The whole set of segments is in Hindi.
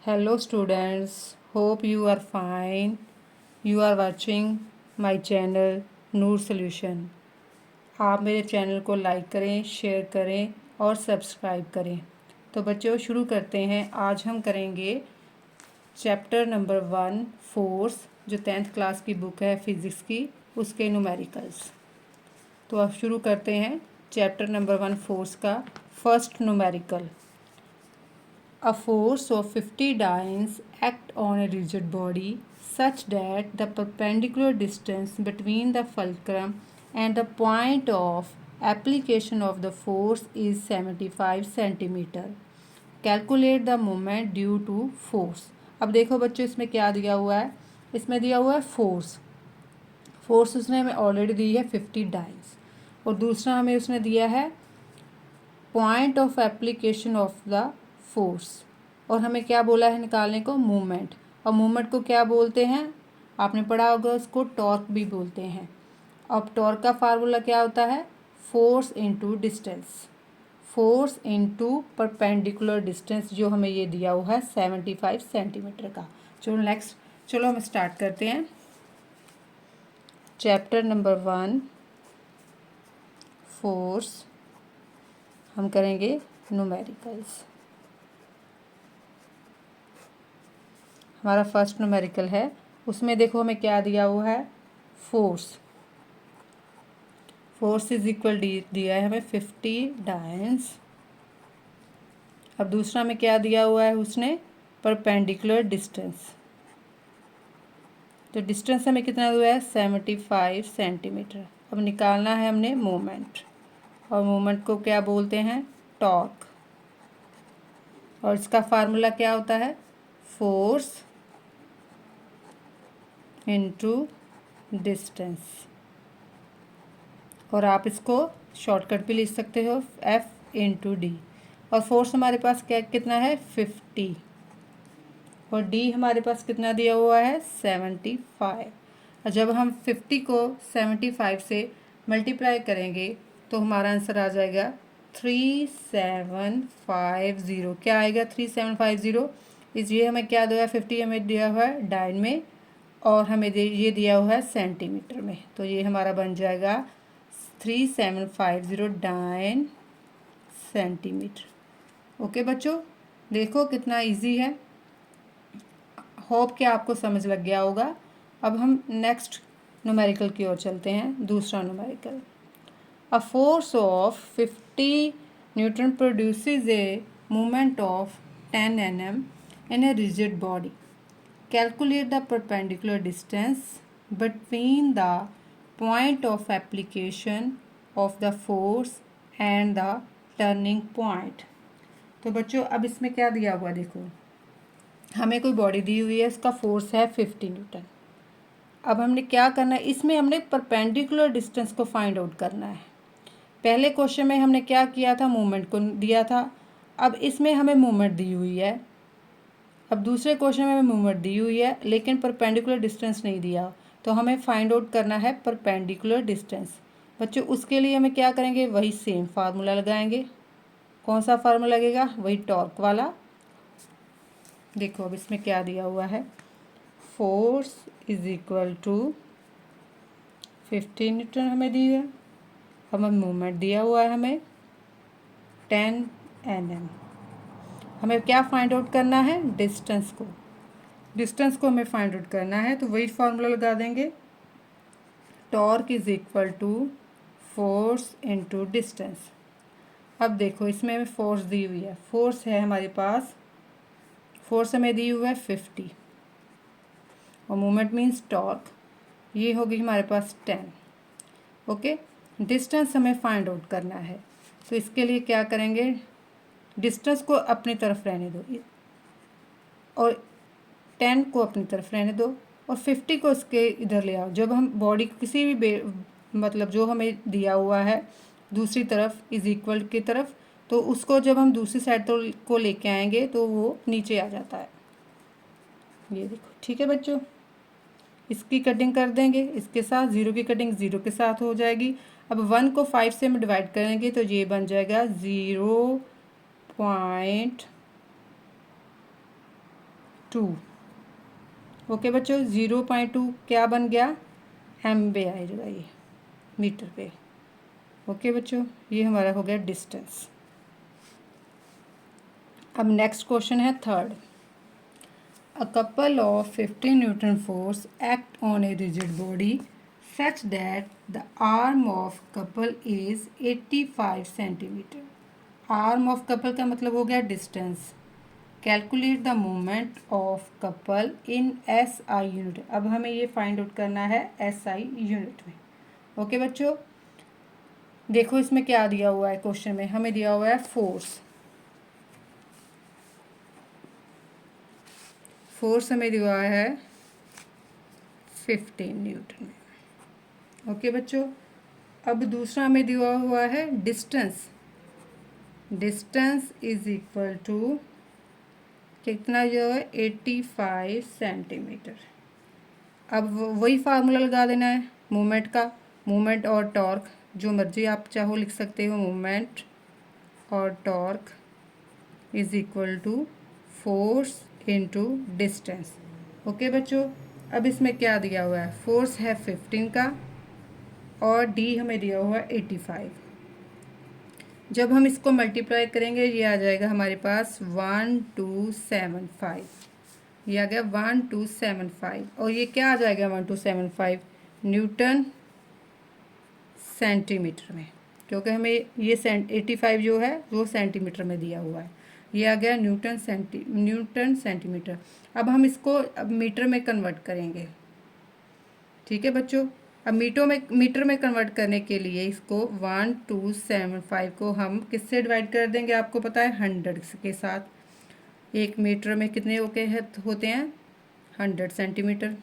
Hello students, hope you are fine. You are watching my channel Noor solution. आप मेरे चैनल को लाइक करें, शेयर करें और सब्सक्राइब करें। तो बच्चों शुरू करते हैं। आज हम करेंगे चैप्टर नंबर 1 फोर्स, जो 10th क्लास की बुक है फिज़िक्स की, उसके न्यूमेरिकल्स। तो अब शुरू करते हैं चैप्टर नंबर 1 फोर्स का first numerical. A force of 50 dynes act on a rigid body such that the perpendicular distance between the fulcrum and the point of application of the force is 75 centimeter. Calculate the moment due to force. अब देखो बच्चों, इसमें क्या दिया हुआ है। इसमें दिया हुआ है फोर्स। फोर्स उसने हमें ऑलरेडी दी है 50 डाइन्स, और दूसरा हमें उसने दिया है point of application of the force, और हमें क्या बोला है निकालने को, मूवमेंट। और मूवमेंट को क्या बोलते हैं, आपने पढ़ा होगा, उसको टॉर्क भी बोलते हैं। अब टॉर्क का फार्मूला क्या होता है, force into distance, force into perpendicular distance, जो हमें ये दिया हुआ है 75 सेंटीमीटर का। चलो हम स्टार्ट करते हैं चैप्टर नंबर 1 फोर्स। हम करेंगे न्यूमेरिकल्स। हमारा फर्स्ट न्यूमेरिकल है, उसमें देखो हमें क्या दिया हुआ है, फोर्स। फोर्स इज इक्वल दिया है हमें 50 डायन्स। अब दूसरा में क्या दिया हुआ है उसने, परपेंडिकुलर डिस्टेंस। तो डिस्टेंस हमें कितना हुआ है, 75 सेंटीमीटर। अब निकालना है हमने मोमेंट, और मोमेंट को क्या बोलते हैं, टॉर्क। और इसका फार्मूला क्या होता है, फोर्स इनटू डिस्टेंस, और आप इसको शॉर्टकट भी लिख सकते हो, F इंटू डी। और फोर्स हमारे पास क्या कितना है, 50, और डी हमारे पास कितना दिया हुआ है, 75। और जब हम 50 को 75 से मल्टीप्लाई करेंगे तो हमारा आंसर आ जाएगा 3750। क्या आएगा, 3750 इस, ये हमें क्या दिया है, 50 हमें दिया हुआ है डाइन में, और हमें ये दिया हुआ है सेंटीमीटर में। तो ये हमारा बन जाएगा 3750 डाइन सेंटीमीटर। ओके बच्चों, देखो कितना इजी है। होप कि आपको समझ लग गया होगा। अब हम नेक्स्ट न्यूमेरिकल की ओर चलते हैं, दूसरा numerical. A force of 50 Newton produces a movement of 10 Nm in a rigid body. Calculate the perpendicular distance between the point of application of the force and the turning point. तो बच्चों अब इसमें क्या दिया हुआ, देखो हमें कोई बॉडी दी हुई है, इसका फोर्स है 50 न्यूटन। अब हमने क्या करना है, इसमें हमने परपेंडिकुलर डिस्टेंस को फाइंड आउट करना है। पहले क्वेश्चन में हमने क्या किया था, मूवमेंट को दिया था। अब इसमें हमें मूवमेंट दी हुई है। अब दूसरे क्वेश्चन में हमें मूवमेंट दी हुई है लेकिन परपेंडिकुलर डिस्टेंस नहीं दिया, तो हमें फाइंड आउट करना है परपेंडिकुलर डिस्टेंस। बच्चों उसके लिए हमें क्या करेंगे, वही सेम फार्मूला लगाएंगे। कौन सा फार्मूला लगेगा, वही टॉर्क वाला। देखो अब इसमें क्या दिया हुआ है, force is equal to 50 newton हमें दी है। हमें मूवमेंट दिया हुआ है हमें 10 Nm। हमें क्या फाइंड आउट करना है, डिस्टेंस को। डिस्टेंस को हमें फाइंड आउट करना है, तो वही फार्मूला लगा देंगे, torque is equal to force into distance. अब देखो इसमें हमें फोर्स दी हुई है, फोर्स है हमारे पास, फोर्स हमें दी हुई है 50, और मूवमेंट मीन्स टॉर्क, ये होगी हमारे पास 10। ओके, डिस्टेंस हमें फाइंड आउट करना है, तो इसके लिए क्या करेंगे, डिस्टेंस को अपनी तरफ रहने दो, और 10 को अपनी तरफ रहने दो, और 50 को इसके इधर ले आओ। जब हम बॉडी किसी भी मतलब जो हमें दिया हुआ है दूसरी तरफ इज इक्वल की तरफ, तो उसको जब हम दूसरी साइड तो को लेके आएंगे तो वो नीचे आ जाता है। ये देखो, ठीक है बच्चों, इसकी कटिंग कर देंगे इसके साथ, ज़ीरो की कटिंग ज़ीरो के साथ हो जाएगी। अब 1 को 5 से हम डिवाइड करेंगे तो ये बन जाएगा 0.5 2। ओके बच्चों, 0.2 क्या बन गया, एम पे आएगा ये मीटर पे। ओके बच्चों, ये हमारा हो गया डिस्टेंस। अब नेक्स्ट क्वेश्चन है third. A couple of 15 Newton force act on a rigid body such that the arm of couple is 85 centimeter. Arm of couple का मतलब हो गया distance. Calculate the moment of couple in SI unit. अब हमें ये फाइंड आउट करना है SI यूनिट में। ओके बच्चों, देखो इसमें क्या दिया हुआ है क्वेश्चन में, हमें दिया हुआ है फोर्स। फोर्स हमें दिया है 15 न्यूटन में। ओके बच्चों, अब दूसरा हमें दिया हुआ है distance. Distance is equal to कितना जो है 85 सेंटीमीटर। अब वही फार्मूला लगा देना है मूवमेंट का। मूवमेंट और टॉर्क जो मर्जी आप चाहो लिख सकते हो। मूवमेंट और torque is equal to force into distance. Okay बच्चों, अब इसमें क्या दिया हुआ है, फोर्स है 15 का और डी हमें दिया हुआ है 85। जब हम इसको मल्टीप्लाई करेंगे ये आ जाएगा हमारे पास 1275। ये आ गया 1275 और ये क्या आ जाएगा 1275 न्यूटन सेंटीमीटर में, क्योंकि हमें ये 85 जो है वो सेंटीमीटर में दिया हुआ है। ये आ गया न्यूटन सेंटीमीटर। अब हम इसको अब मीटर में कन्वर्ट करेंगे। ठीक है बच्चों, अब मीटर में कन्वर्ट करने के लिए इसको 1275 को हम किससे डिवाइड कर देंगे, आपको पता है 100 के साथ। एक मीटर में कितने होते हैं 100 सेंटीमीटर।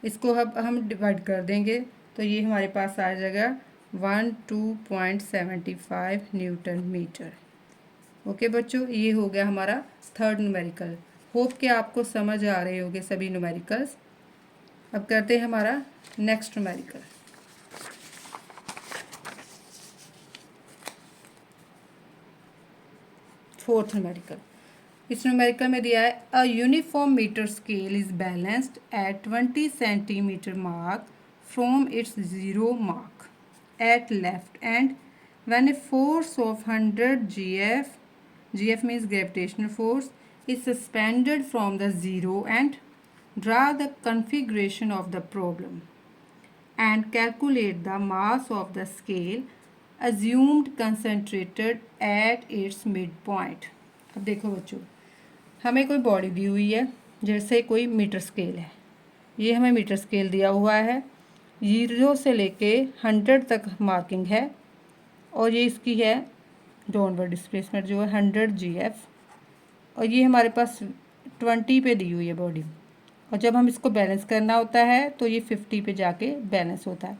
इसको अब हम डिवाइड कर देंगे तो ये हमारे पास आ जाएगा 12.75 न्यूटन मीटर। ओके बच्चों, ये हो गया हमारा थर्ड न्यूमेरिकल। होप कि आपको समझ आ रहे होंगे सभी न्यूमेरिकल्स। अब करते हैं हमारा नेक्स्ट न्यूमेरिकल। Fourth numerical. इस न्यूमेरिकल में दिया है a uniform metre scale is balanced at 20 centimetre mark from its zero mark at left end when a force of 100 GF means gravitational force is suspended from the zero and draw the configuration of the problem and calculate the mass of the scale assumed concentrated at its midpoint। अब देखो बच्चों, हमें कोई बॉडी दी हुई है, जैसे कोई मीटर स्केल है। ये हमें मीटर स्केल दिया हुआ है, 0 से लेके 100 तक मार्किंग है और ये इसकी है डाउनवर्ड डिस्प्लेसमेंट जो है 100 GF और ये हमारे पास 20 पे दी हुई है बॉडी। और जब हम इसको बैलेंस करना होता है तो ये 50 पे जाके बैलेंस होता है।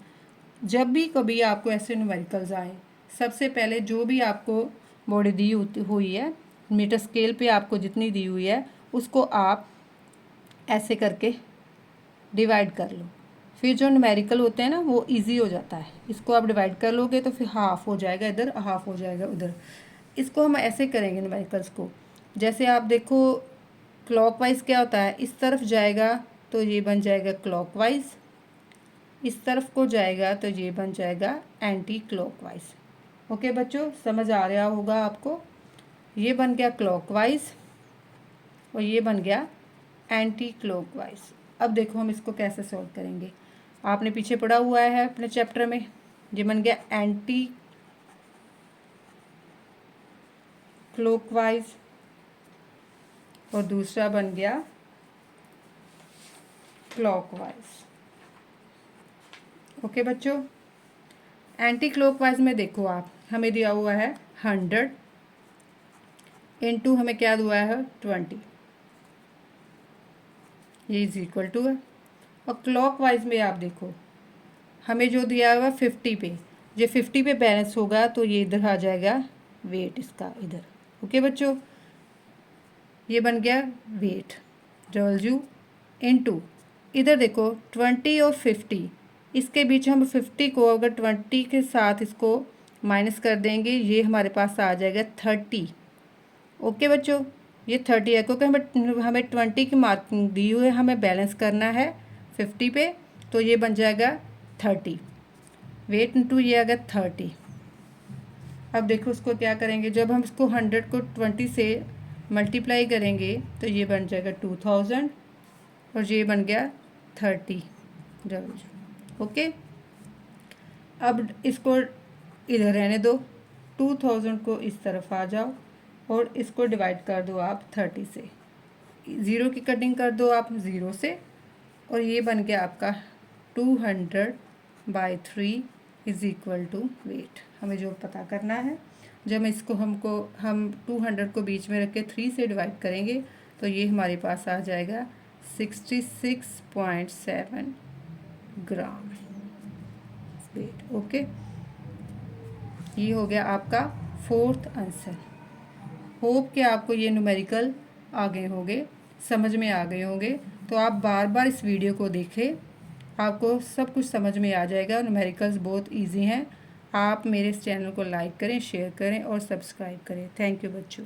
जब भी कभी आपको ऐसे न्यूमेरिकल्स आए, सबसे पहले जो भी आपको बॉडी दी हुई है मीटर स्केल पे आपको जितनी दी हुई है उसको आप ऐसे करके डिवाइड कर लो। फिर जो न्यूमेरिकल होते हैं ना वो इजी हो जाता है। इसको आप डिवाइड कर लोगे तो फिर हाफ हो जाएगा इधर, हाफ हो जाएगा उधर। इसको हम ऐसे करेंगे न्यूमेरिकल्स को। जैसे आप देखो क्लॉकवाइज क्या होता है, इस तरफ जाएगा तो ये बन जाएगा क्लॉकवाइज, इस तरफ को जाएगा तो ये बन जाएगा एंटी क्लॉकवाइज। ओके बच्चों, समझ आ रहा होगा आपको। ये बन गया क्लॉकवाइज और ये बन गया एंटी क्लॉकवाइज। अब देखो हम इसको कैसे सॉल्व करेंगे। आपने पीछे पढ़ा हुआ है अपने चैप्टर में। ये बन गया एंटी क्लॉकवाइज और दूसरा बन गया क्लॉकवाइज। ओके बच्चों, एंटी क्लॉकवाइज में देखो आप, हमें दिया हुआ है 100 इनटू हमें क्या दिया है 20, ये इज इक्वल टू है। और क्लॉकवाइज में आप देखो हमें जो दिया हुआ 50 पे, ये 50 पे बैलेंस होगा तो ये इधर आ जाएगा वेट इसका इधर। ओके बच्चों, ये बन गया वेट डब्ल्यू इनटू इधर देखो 20 और 50, इसके बीच हम 50 को अगर 20 के साथ इसको माइनस कर देंगे ये हमारे पास आ जाएगा 30। ओके बच्चों, ये 30 है क्योंकि हमें 20 की मार्किंग दी हुई है, हमें बैलेंस करना है 50 पे, तो ये बन जाएगा 30। वेट इंटू ये आ गया 30। अब देखो उसको क्या करेंगे, जब हम इसको 100 को 20 से मल्टीप्लाई करेंगे तो ये बन जाएगा 2000 और ये बन गया 30 डबल। ओके, अब इसको इधर रहने दो, 2000 को इस तरफ आ जाओ और इसको डिवाइड कर दो आप 30 से, ज़ीरो की कटिंग कर दो आप 0 से, और ये बन गया आपका 200/3 इज़ इक्वल टू वेट। हमें जो पता करना है, जब इसको हम 200 को बीच में रख के 3 से डिवाइड करेंगे तो ये हमारे पास आ जाएगा 66.7 ग्राम वेट। ओके, ये हो गया आपका 4th आंसर। होप कि आपको ये न्यूमेरिकल आ गए होंगे, समझ में आ गए होंगे। तो आप बार बार इस वीडियो को देखें, आपको सब कुछ समझ में आ जाएगा। न्यूमेरिकल्स बहुत इजी हैं। आप मेरे इस चैनल को लाइक करें, शेयर करें और सब्सक्राइब करें। थैंक यू बच्चों।